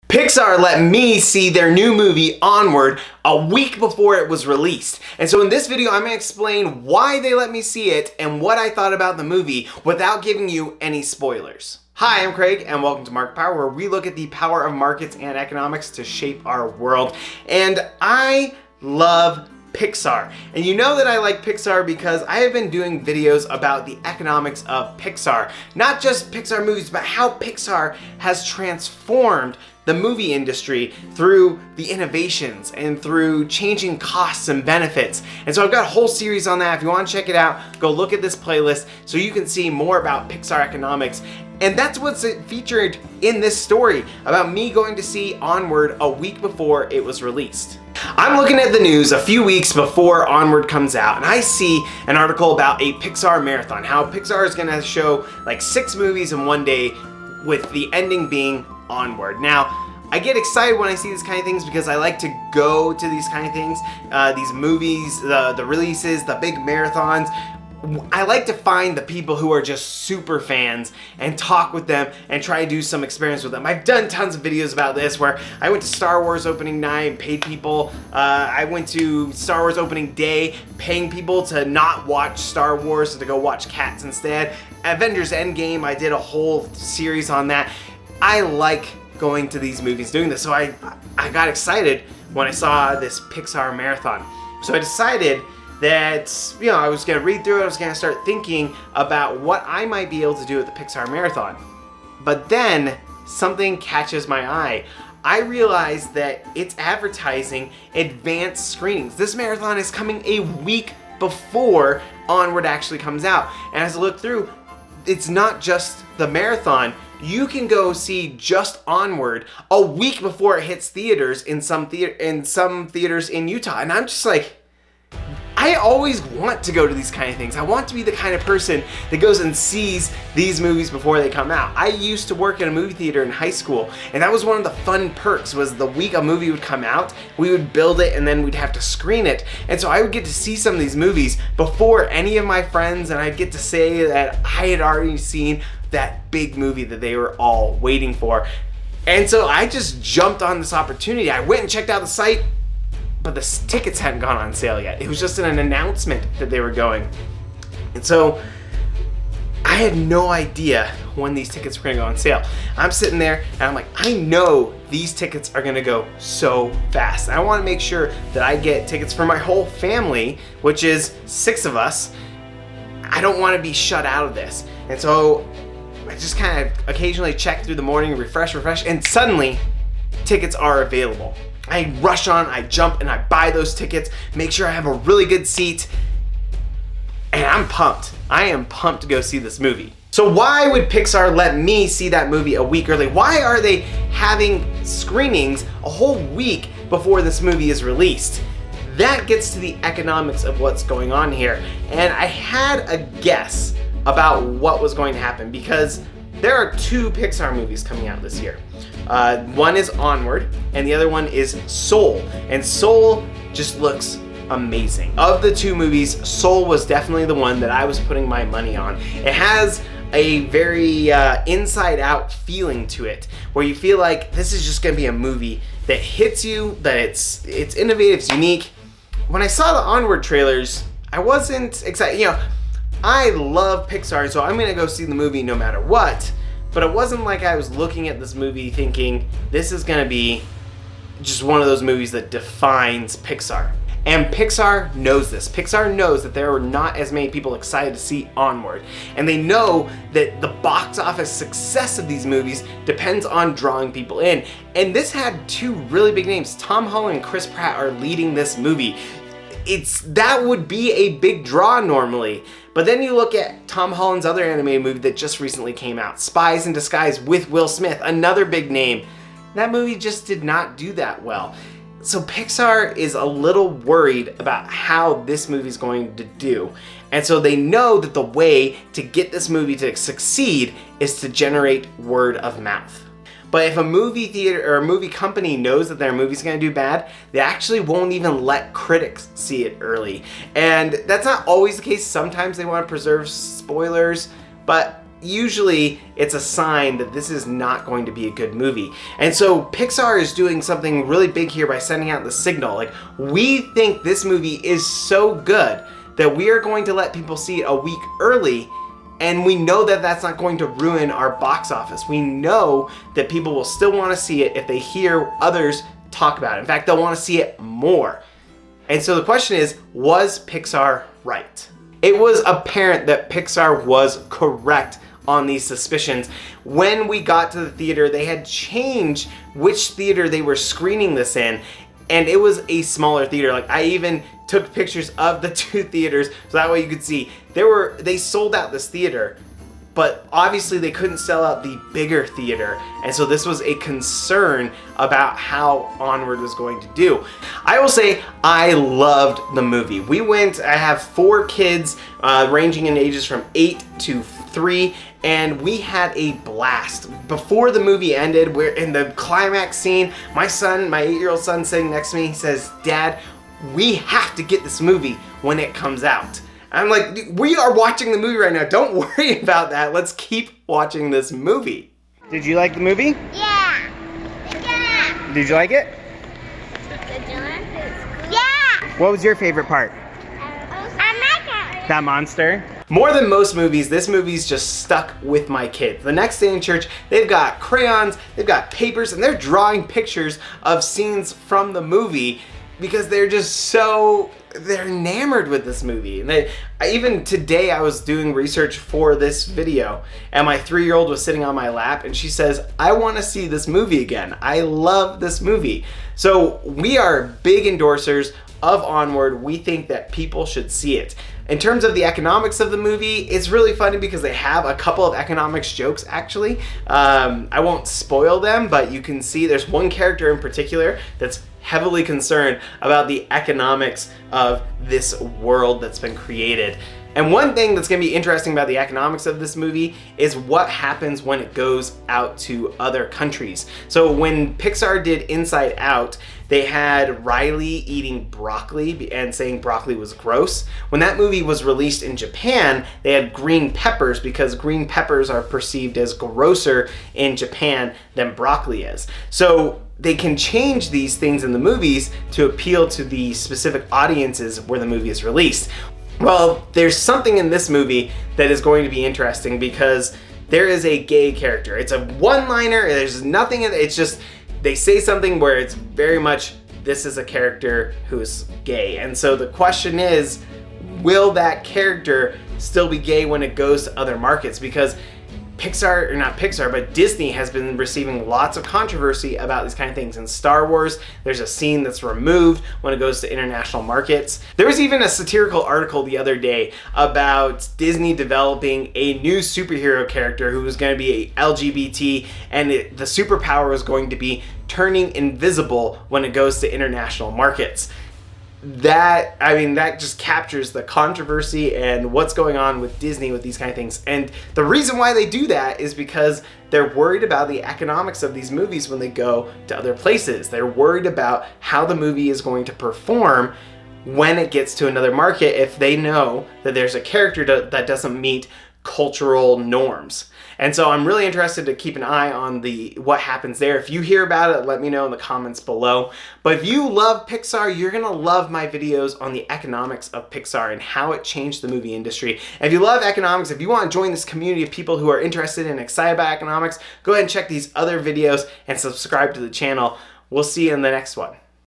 Pixar let me see their new movie, Onward, a week before it was released. And so in this video, I'm going to explain why they let me see it and what I thought about the movie without giving you any spoilers. Hi, I'm Craig, and welcome to Market Power, where we look at the power of markets and economics to shape our world. And I love Pixar. And you know that I like Pixar because I have been doing videos about the economics of Pixar. Not just Pixar movies, but how Pixar has transformed the movie industry through the innovations and through changing costs and benefits. And so I've got a whole series on that. If you want to check it out, go look at this playlist so you can see more about Pixar economics. And that's what's featured in this story about me going to see Onward a week before it was released. I'm looking at the news a few weeks before Onward comes out, and I see an article about a Pixar Marathon, how Pixar is going to show like 6 movies in one day, with the ending being Onward. Now, I get excited when I see these kind of things because I like to go to these kind of things, these movies, the releases, the big marathons. I like to find the people who are just super fans and talk with them and try to do some experience with them. I've done tons of videos about this where I went to Star Wars opening night and paid people. I went to Star Wars opening day paying people to not watch Star Wars and to go watch Cats instead. Avengers Endgame, I did a whole series on that. I like going to these movies doing this, so I got excited when I saw this Pixar Marathon. So I decided that, I was going to read through it, I was going to start thinking about what I might be able to do at the Pixar Marathon. But then something catches my eye. I realized that it's advertising advanced screenings. This marathon is coming a week before Onward actually comes out. And as I look through, it's not just the marathon. You can go see just Onward a week before it hits theaters in some theaters in Utah. And I'm just like, I always want to go to these kind of things. I want to be the kind of person that goes and sees these movies before they come out. I used to work in a movie theater in high school, and that was one of the fun perks, was the week a movie would come out, we would build it and then we'd have to screen it. And so I would get to see some of these movies before any of my friends, and I'd get to say that I had already seen that big movie that they were all waiting for. And so I just jumped on this opportunity. I went and checked out the site, but the tickets hadn't gone on sale yet. It was just an announcement that they were going. And so I had no idea when these tickets were gonna go on sale. I'm sitting there and I'm like, I know these tickets are gonna go so fast. I wanna make sure that I get tickets for my whole family, which is 6 of us. I don't wanna be shut out of this. And so I just kind of occasionally check through the morning, refresh, and suddenly tickets are available. I rush on, I jump, and I buy those tickets, make sure I have a really good seat, and I'm pumped. I am pumped to go see this movie. So why would Pixar let me see that movie a week early? Why are they having screenings a whole week before this movie is released? That gets to the economics of what's going on here. And I had a guess about what was going to happen because there are 2 Pixar movies coming out this year. One is Onward, and the other one is Soul. And Soul just looks amazing. Of the 2 movies, Soul was definitely the one that I was putting my money on. It has a very inside-out feeling to it, where you feel like this is just gonna be a movie that hits you, that it's innovative, it's unique. When I saw the Onward trailers, I wasn't excited. I love Pixar, so I'm gonna go see the movie no matter what. But it wasn't like I was looking at this movie thinking, this is gonna be just one of those movies that defines Pixar. And Pixar knows this. Pixar knows that there are not as many people excited to see Onward. And they know that the box office success of these movies depends on drawing people in. And this had 2 really big names. Tom Holland and Chris Pratt are leading this movie. That would be a big draw normally. But then you look at Tom Holland's other animated movie that just recently came out, Spies in Disguise with Will Smith, another big name. That movie just did not do that well. So Pixar is a little worried about how this movie is going to do. And so they know that the way to get this movie to succeed is to generate word of mouth. But if a movie theater or a movie company knows that their movie's gonna do bad, they actually won't even let critics see it early. And that's not always the case. Sometimes they want to preserve spoilers, but usually it's a sign that this is not going to be a good movie. And so Pixar is doing something really big here by sending out the signal. Like, we think this movie is so good that we are going to let people see it a week early, and we know that that's not going to ruin our box office. We know that people will still want to see it if they hear others talk about it. In fact, they'll want to see it more. And so the question is, was Pixar right? It was apparent that Pixar was correct on these suspicions. When we got to the theater, they had changed which theater they were screening this in, and it was a smaller theater. Like, I even took pictures of the two theaters so that way you could see they sold out this theater, but obviously they couldn't sell out the bigger theater, and so this was a concern about how Onward was going to do. I will say I loved the movie. We went, I have 4 kids ranging in ages from 8 to 3, and we had a blast. Before the movie ended, we're in the climax scene, my 8-year-old son sitting next to me, he says, "Dad, we have to get this movie when it comes out." I'm like, we are watching the movie right now. Don't worry about that. Let's keep watching this movie. Did you like the movie? Yeah. Yeah. Did you like it? Yeah. What was your favorite part? I like it. That monster? More than most movies, this movie's just stuck with my kids. The next day in church, they've got crayons, they've got papers, and they're drawing pictures of scenes from the movie because they're just they're enamored with this movie. And even today I was doing research for this video, and my 3-year-old was sitting on my lap, and she says, "I want to see this movie again. I love this movie." So we are big endorsers of Onward. We think that people should see it. In terms of the economics of the movie, it's really funny because they have a couple of economics jokes, actually. I won't spoil them, but you can see there's one character in particular that's heavily concerned about the economics of this world that's been created. And one thing that's going to be interesting about the economics of this movie is what happens when it goes out to other countries. So when Pixar did Inside Out, they had Riley eating broccoli and saying broccoli was gross. When that movie was released in Japan, they had green peppers because green peppers are perceived as grosser in Japan than broccoli is. So they can change these things in the movies to appeal to the specific audiences where the movie is released. Well, there's something in this movie that is going to be interesting because there is a gay character. It's a one-liner, there's nothing in it, it's just they say something where it's very much, this is a character who's gay. And so the question is, will that character still be gay when it goes to other markets? Because Pixar, or not Pixar, but Disney has been receiving lots of controversy about these kind of things. In Star Wars, there's a scene that's removed when it goes to international markets. There was even a satirical article the other day about Disney developing a new superhero character who was going to be LGBT, and the superpower was going to be turning invisible when it goes to international markets. That just captures the controversy and what's going on with Disney with these kind of things. And the reason why they do that is because they're worried about the economics of these movies when they go to other places. They're worried about how the movie is going to perform when it gets to another market if they know that there's a character that doesn't meet cultural norms. And so I'm really interested to keep an eye on what happens there. If you hear about it, let me know in the comments below. But if you love Pixar, you're gonna love my videos on the economics of Pixar and how it changed the movie industry. And if you love economics, if you want to join this community of people who are interested and excited about economics, go ahead and check these other videos and subscribe to the channel. We'll see you in the next one.